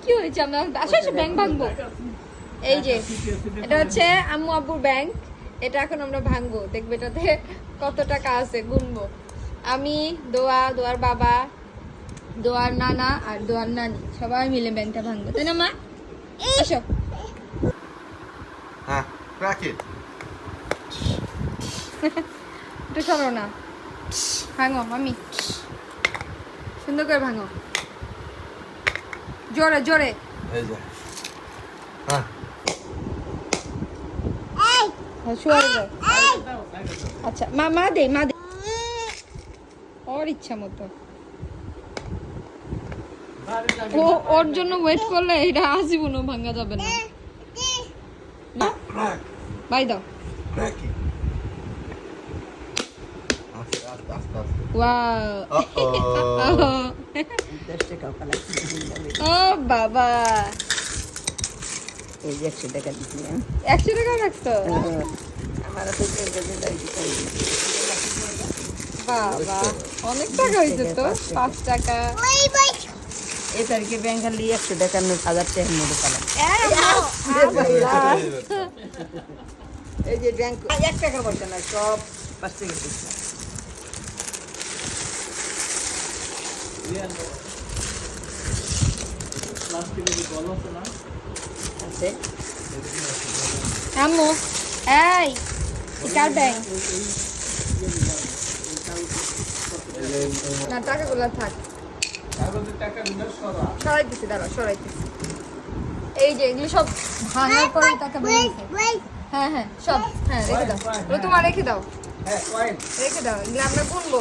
কি হয়েছে? আমরা আসলে ব্যাংক ভাঙবো। এই যে এটা হচ্ছে আম্মু আব্বুর ব্যাংক, এটা এখন আমরা ভাঙবো। দেখবে এটাতে কত টাকা আছে, গুনবো। আমি, দোয়ার বাবা, দোয়ার নানা আর দোয়ার নানি সবাই মিলে ব্যাংকটা ভাঙবো, তাই না মা? আসো। হ্যাঁ, রাখি। একটু সরো না, ভাঙো মামি, সুন্দর করে ভাঙো, জোরে জোরে। এই যে হ্যাঁ শুয়ারে যাও। আচ্ছা মা দে ওর ইচ্ছা মতো। ওর জন্য ওয়েট করলে এটা আজীবনও ভাঙা যাবে না। বাই দাও। রাখি। আস্তে আস্তে আস্তে আস্তে। ওয়াও ও বাবা, এই যে 100 টাকা দিছিলাম। 100 টাকা রাখছো? আমার তো বাবা অনেক টাকা হয়েছে তো। 5 টাকা এই তারিখে ব্যাংক খালি 100 টাকার নোট 1000 টাকার নোট পালাম। এই যে ব্যাংক 1 টাকা পয়সা না, সব 5 টাকা পয়সা। আছে আম্মু এই কার ব্যাংক না, টাকাগুলো থাক, সরাইতেছি, দাঁড়াও সরাইতেছি। এই যে এগুলো সব ভাঙার পরে টাকা বেরিয়েছে। হ্যাঁ হ্যাঁ সব, হ্যাঁ রেখে দাও, ওগুলো তোমার রেখে দাও, রেখে দাও। এগুলো আমরা গুনবো,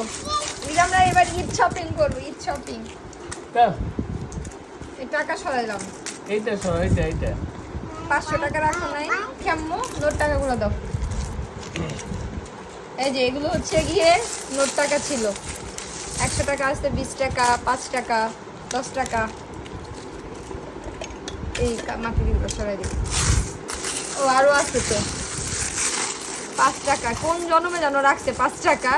এগুলো আমরা এবার ঈদ শপিং করবো, ঈদ শপিং। এই টাকা সরাইলাম, এইটা 500 টাকা রাখো নাই কেমন, নোট টাকাগুলো দাও। এই যে এগুলো হচ্ছে গিয়ে নোট টাকা ছিল, 100 টাকা আসতে 20 টাকা, 5 টাকা, 10 টাকা। এই মাটিগুলো সরাই দিই। ও আরো আছে তো 5 টাকা, কোন জন্মে যেন রাখছে 5 টাকা।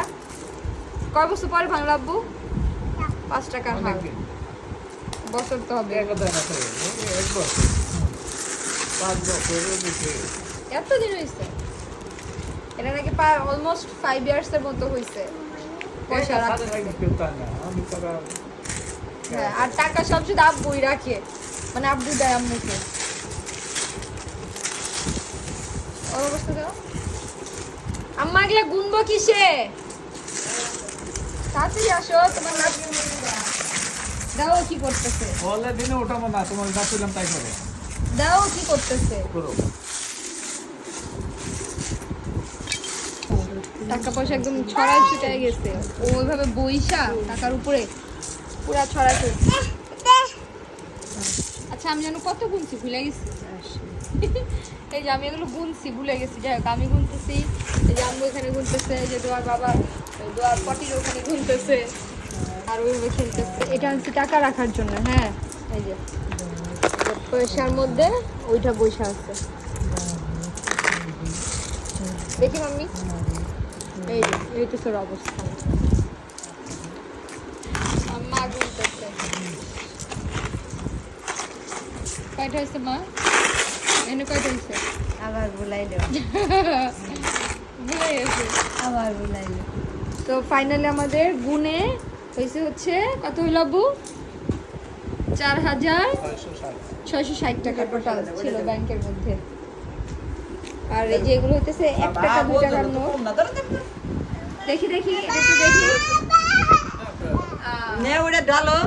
কয় বছর পরে ভাঙলা আব্বু? 5 টাকা হার বছর তো হবে। এত দিন হয়েছে এটা নাকি, অলমোস্ট 5 ইয়ার্স এর মতো হয়েছে পয়সা রাখছে। হ্যাঁ, আর টাকা সব শুধু আব্বুই রাখে, মানে আব্বু দেয় আম্মুকে। ওর অবস্থা দাও আম্মা, এগুলা গুনবো কিসে? তাড়াতাড়ি আসো, তোমার দাও কি করতেছে, দিনে ওঠাবো না, তোমার যা ছিলাম তাই করে দাও কি করতেছে। করো। টাকা পয়সা একদম ছড়াই ছিটাই গেছে, ও ওইভাবে বইসা টাকার উপরে পুরা ছড়াই ফেলছে। আচ্ছা আমি যেন কত গুনছি ভুলে গেছি। এই যে আমি এগুলো গুনছি ভুলে গেছি, যাই হোক আমি গুনতেছি। এই যে আম্মু এখানে গুনতেছে, এই যে দোয়ার বাবা দোয়ার পটির ওখানে গুনতেছে, আর ওইভাবে খেলতেছে। এটা আনছি টাকা রাখার জন্য। হ্যাঁ এই যে পয়সার মধ্যে ওইটা বইসা আছে, দেখি মাম্মি। এই যে এই তো তোর অবস্থা, আম্মা গুনতেছে। কয়টা হয়েছে মা? এনে কয়টা হয়েছে? আবার বুলাইলো, ভুলে গেছে। আবার বুলাইলো। তো ফাইনালি আমাদের গুনে হয়েছে হচ্ছে কত হইল আব্বু? 4,660 টাকা টোটাল ছিল ব্যাংকের মধ্যে। আর এই যে এগুলো হইতেছে 1 টাকা 2 টাকার নোট। দেখি দেখি এটা একটু দেখি। নে ওটা ডালো।